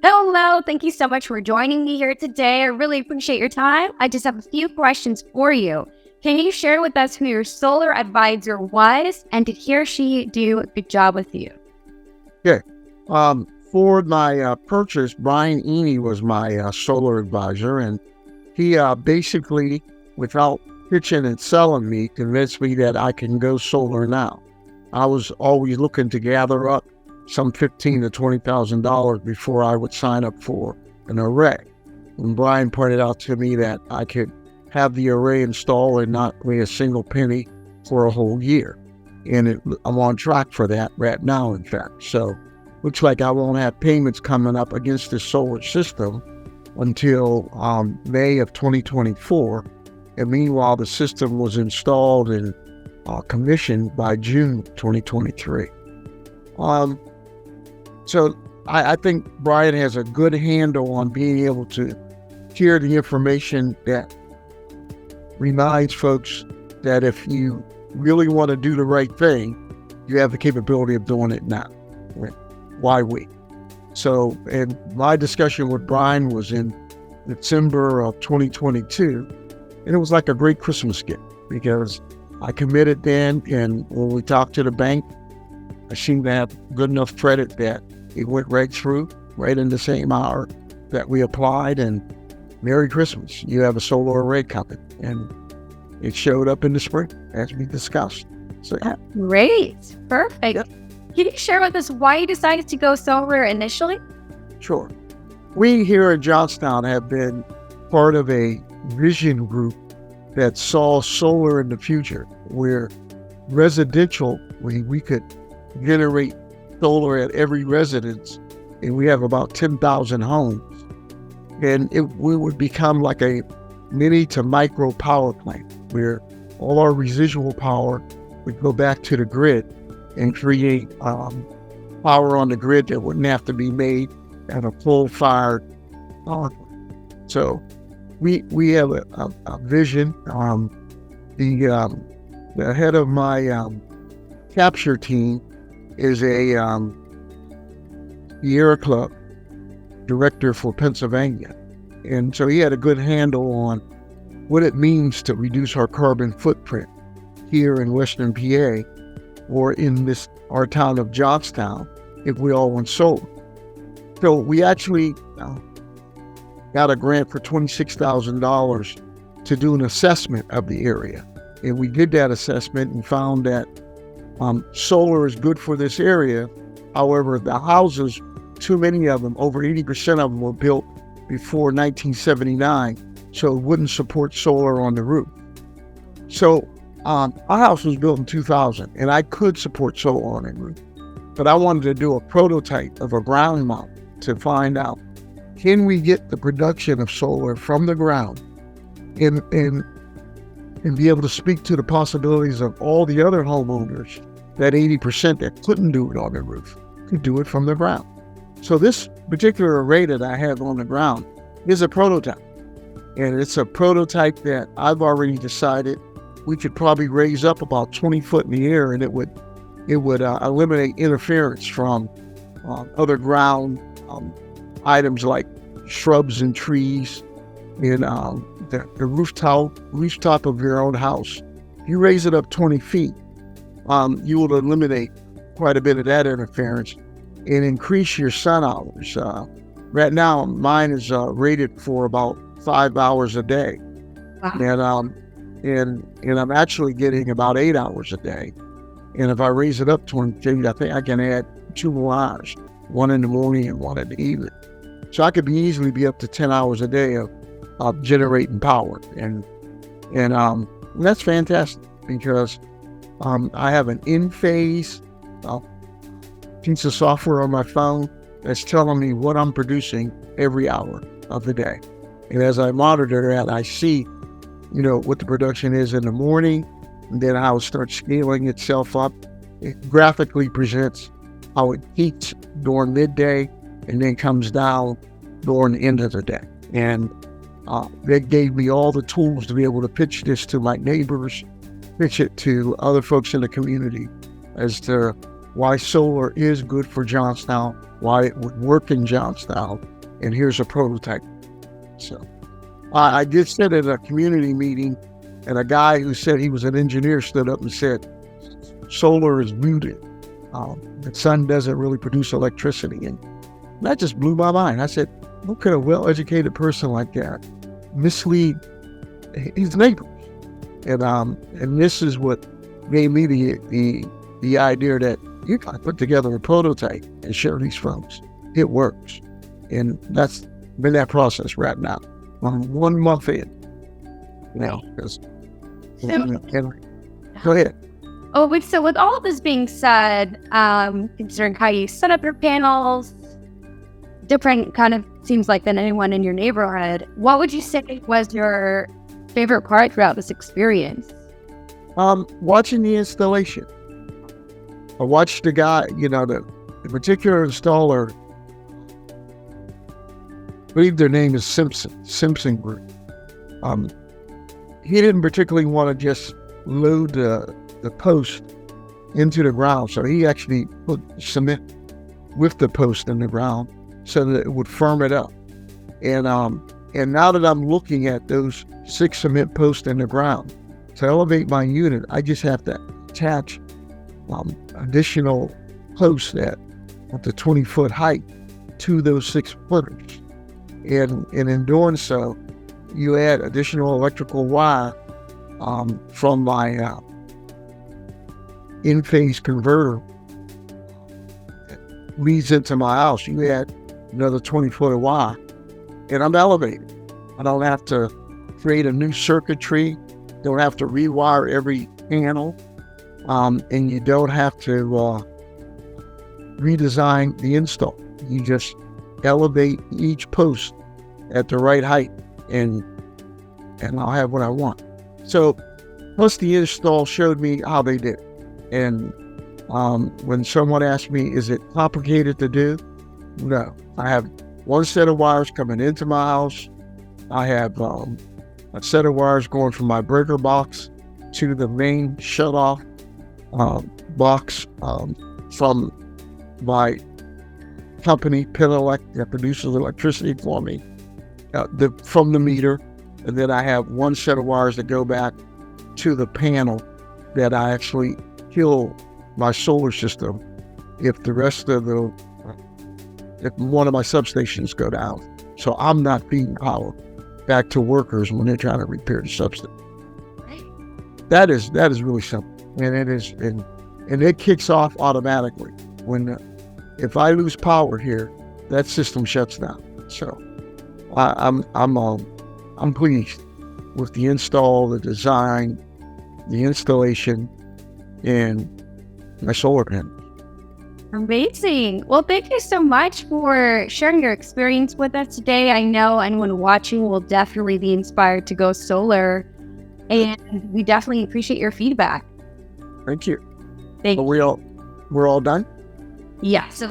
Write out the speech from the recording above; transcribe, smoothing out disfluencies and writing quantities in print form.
Hello, thank you so much for joining me here today. I really appreciate your time. I just have a few questions for you. Can you share with us who your solar advisor was, and did he or she do a good job with you? Okay. For my purchase, Brian Eney was my solar advisor, and he basically, without pitching and selling me, convinced me that I can go solar now. I was always looking to gather up some $15,000 to $20,000 before I would sign up for an array. And Brian pointed out to me that I could have the array installed and not pay a single penny for a whole year. And I'm on track for that right now, in fact. So looks like I won't have payments coming up against this solar system until May of 2024. And meanwhile, the system was installed and commissioned by June 2023. So I think Brian has a good handle on being able to hear the information that reminds folks that if you really want to do the right thing, you have the capability of doing it now. Why wait? So, and my discussion with Brian was in December of 2022, and it was like a great Christmas gift because I committed then, and when we talked to the bank, I seemed to have good enough credit that it went right through, right in the same hour that we applied, and Merry Christmas, you have a solar array coming. And it showed up in the spring, as we discussed. So, Great. Perfect. Yep. Can you share with us why you decided to go solar initially? Sure. We here in Johnstown have been part of a vision group that saw solar in the future, where residential, we could generate solar at every residence, and we have about 10,000 homes. And we would become like a mini to micro power plant, where all our residual power would go back to the grid and create power on the grid that wouldn't have to be made at a full-fired power plant. So we have a vision. The head of my capture team is a Sierra Club director for Pennsylvania. And so he had a good handle on what it means to reduce our carbon footprint here in Western PA or in our town of Johnstown if we all went solar. So we actually got a grant for $26,000 to do an assessment of the area. And we did that assessment and found that solar is good for this area. However, the houses, too many of them, over 80% of them were built before 1979, so it wouldn't support solar on the roof. So our house was built in 2000, and I could support solar on the roof. But I wanted to do a prototype of a ground mount to find out, can we get the production of solar from the ground and be able to speak to the possibilities of all the other homeowners, that 80% that couldn't do it on the roof, could do it from the ground. So this particular array that I have on the ground is a prototype. And it's a prototype that I've already decided we could probably raise up about 20 foot in the air, and it would eliminate interference from other ground items like shrubs and trees and the rooftop of your own house. If you raise it up 20 feet, you will eliminate quite a bit of that interference and increase your sun hours. Right now, mine is rated for about 5 hours a day. Wow. And I'm actually getting about 8 hours a day. And if I raise it up 20 feet, I think I can add 2 more hours, one in the morning and one in the evening. So I could easily be up to 10 hours a day of generating power. And that's fantastic because I have an in-phase piece of software on my phone that's telling me what I'm producing every hour of the day. And as I monitor that, I see, what the production is in the morning, and then how it starts scaling itself up. It graphically presents how it peaks during midday and then comes down during the end of the day. And that gave me all the tools to be able to pitch this to my neighbors, pitch it to other folks in the community as to why solar is good for Johnstown, why it would work in Johnstown, and here's a prototype. So I did sit at a community meeting, and a guy who said he was an engineer stood up and said, solar is muted. The sun doesn't really produce electricity. And that just blew my mind. I said, how could a well-educated person like that mislead his neighbors? And this is what gave me the idea that you can put together a prototype and share these folks. It works. And that's been that process right now. I'm 1 month in now. Go ahead. Oh, so with all of this being said, considering how you set up your panels, different kind of seems like than anyone in your neighborhood, what would you say was your favorite part throughout this experience? Watching the installation. I watched the guy, the particular installer, I believe their name is Simpson Group. He didn't particularly want to just load the post into the ground, so he actually put cement with the post in the ground so that it would firm it up. And now that I'm looking at those 6 cement posts in the ground, to elevate my unit, I just have to attach additional posts at the 20-foot height to those 6 footers. And in doing so, you add additional electrical wire from my in-phase converter that leads into my house. You add another 20-foot of wire, and I'm elevated. I don't have to create a new circuitry, don't have to rewire every panel, and you don't have to redesign the install. You just elevate each post at the right height, and I'll have what I want. So, plus the install showed me how they did it. And when someone asked me, is it complicated to do? No. I have one set of wires coming into my house. I have a set of wires going from my breaker box to the main shut-off box from my company, Penelec, that produces electricity for me, from the meter. And then I have one set of wires that go back to the panel that I actually kill my solar system if if one of my substations go down. So I'm not feeding power back to workers when they're trying to repair the substation. Right. That is really simple, and it kicks off automatically if I lose power here, that system shuts down. So I'm pleased with the install, the design, the installation, and my solar panel. Amazing. Well, thank you so much for sharing your experience with us today. I know anyone watching will definitely be inspired to go solar, and we definitely appreciate your feedback. Thank you. Thank you. We're all done? Yeah. So